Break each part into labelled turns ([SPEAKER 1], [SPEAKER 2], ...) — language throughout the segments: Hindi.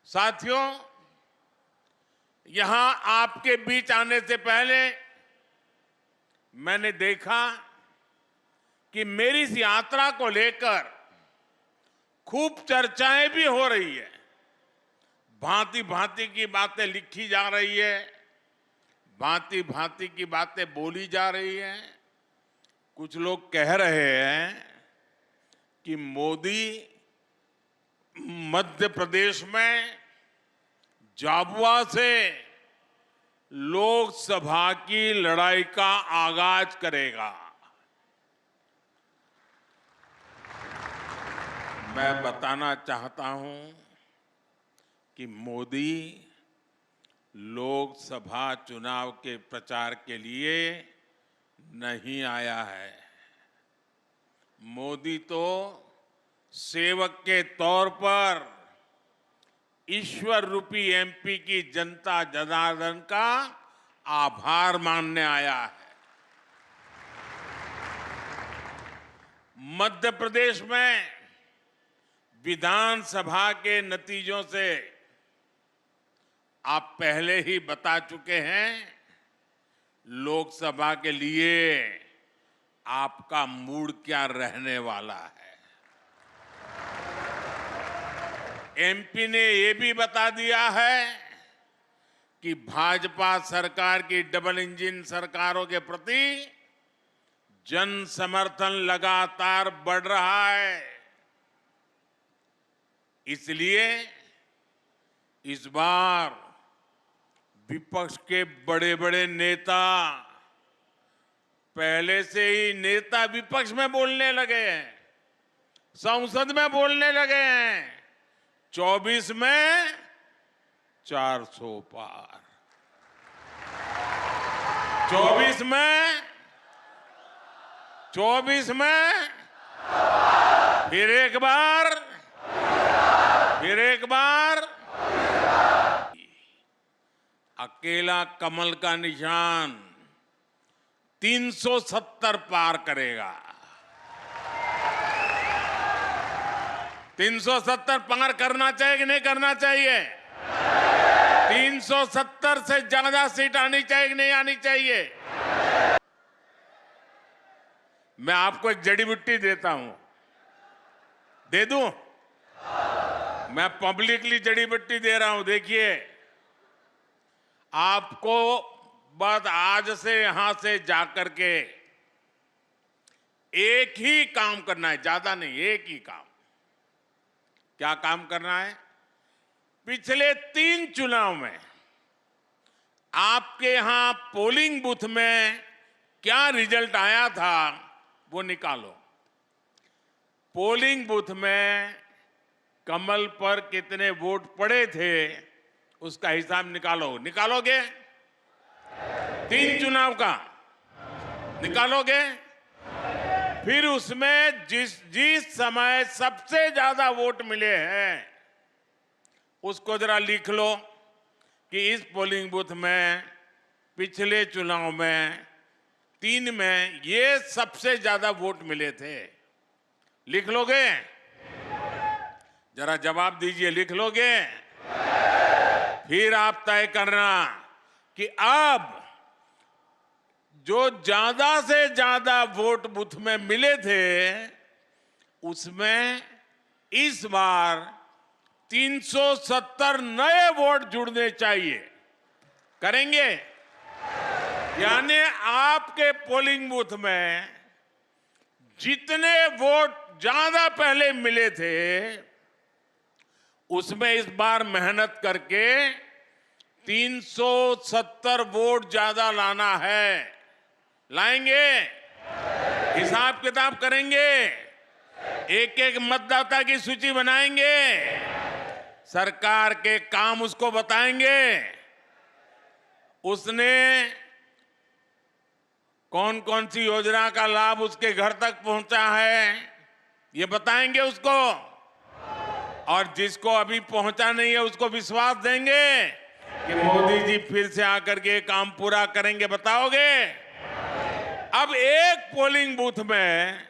[SPEAKER 1] साथियों, यहां आपके बीच आने से पहले मैंने देखा कि मेरी इस यात्रा को लेकर खूब चर्चाएं भी हो रही है। भांति भांति की बातें लिखी जा रही है, भांति भांति की बातें बोली जा रही है। कुछ लोग कह रहे हैं कि मोदी मध्य प्रदेश में झाबुआ से लोकसभा की लड़ाई का आगाज करेगा। मैं बताना चाहता हूं कि मोदी लोकसभा चुनाव के प्रचार के लिए नहीं आया है। मोदी तो सेवक के तौर पर ईश्वर रूपी एमपी की जनता जनार्दन का आभार मानने आया है। मध्य प्रदेश में विधानसभा के नतीजों से आप पहले ही बता चुके हैं, लोकसभा के लिए आपका मूड क्या रहने वाला है। एमपी ने ये भी बता दिया है कि भाजपा सरकार की डबल इंजन सरकारों के प्रति जन समर्थन लगातार बढ़ रहा है। इसलिए इस बार विपक्ष के बड़े बड़े नेता, पहले से ही नेता विपक्ष में बोलने लगे हैं, संसद में बोलने लगे हैं। 24 में 400 पार, 24 में फिर एक बार अकेला कमल का निशान 370 पार करेगा। 370 पार करना चाहिए कि नहीं करना चाहिए? 370 से ज्यादा सीट आनी चाहिए कि नहीं आनी चाहिए? मैं आपको एक जड़ी बूटी देता हूं, दे दूं? मैं पब्लिकली जड़ी बूटी दे रहा हूं। देखिए, आपको बस आज से यहां से जाकर के एक ही काम करना है, ज्यादा नहीं, एक ही काम। क्या काम करना है? पिछले 3 चुनाव में आपके यहां पोलिंग बूथ में क्या रिजल्ट आया था वो निकालो। पोलिंग बूथ में कमल पर कितने वोट पड़े थे उसका हिसाब निकालो। निकालोगे? 3 चुनाव का निकालोगे? फिर उसमें जिस समय सबसे ज्यादा वोट मिले हैं उसको जरा लिख लो कि इस पोलिंग बूथ में पिछले चुनाव में 3 में ये सबसे ज्यादा वोट मिले थे। लिख लोगे? जरा जवाब दीजिए, लिख लोगे? फिर आप तय करना कि अब जो ज्यादा से ज्यादा वोट बूथ में मिले थे उसमें इस बार 370 नए वोट जुड़ने चाहिए। करेंगे? यानी आपके पोलिंग बूथ में जितने वोट ज्यादा पहले मिले थे उसमें इस बार मेहनत करके 370 वोट ज्यादा लाना है। लाएंगे? हिसाब किताब करेंगे? एक एक मतदाता की सूची बनाएंगे? सरकार के काम उसको बताएंगे? उसने कौन कौन सी योजना का लाभ उसके घर तक पहुंचा है ये बताएंगे उसको? और जिसको अभी पहुंचा नहीं है उसको विश्वास देंगे कि मोदी जी फिर से आकर के काम पूरा करेंगे? बताओगे? अब एक पोलिंग बूथ में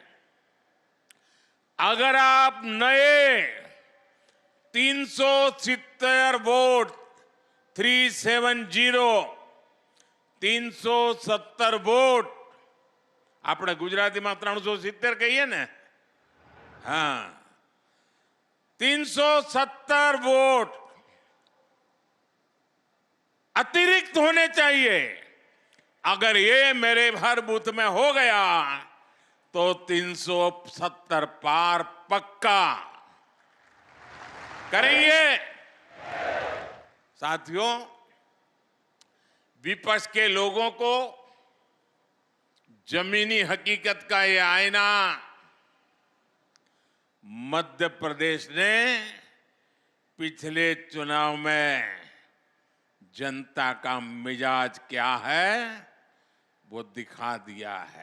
[SPEAKER 1] अगर आप नए 370 वोट 370 370 વોટ આપણે ગુજરાતીમાં 370 કહીએ ને हाँ 370 वोट अतिरिक्त होने चाहिए। अगर ये मेरे हर बूथ में हो गया तो 370 पार पक्का करेंगे। साथियों, विपक्ष के लोगों को जमीनी हकीकत का ये आईना मध्य प्रदेश ने पिछले चुनाव में जनता का मिजाज क्या है वो दिखा दिया है।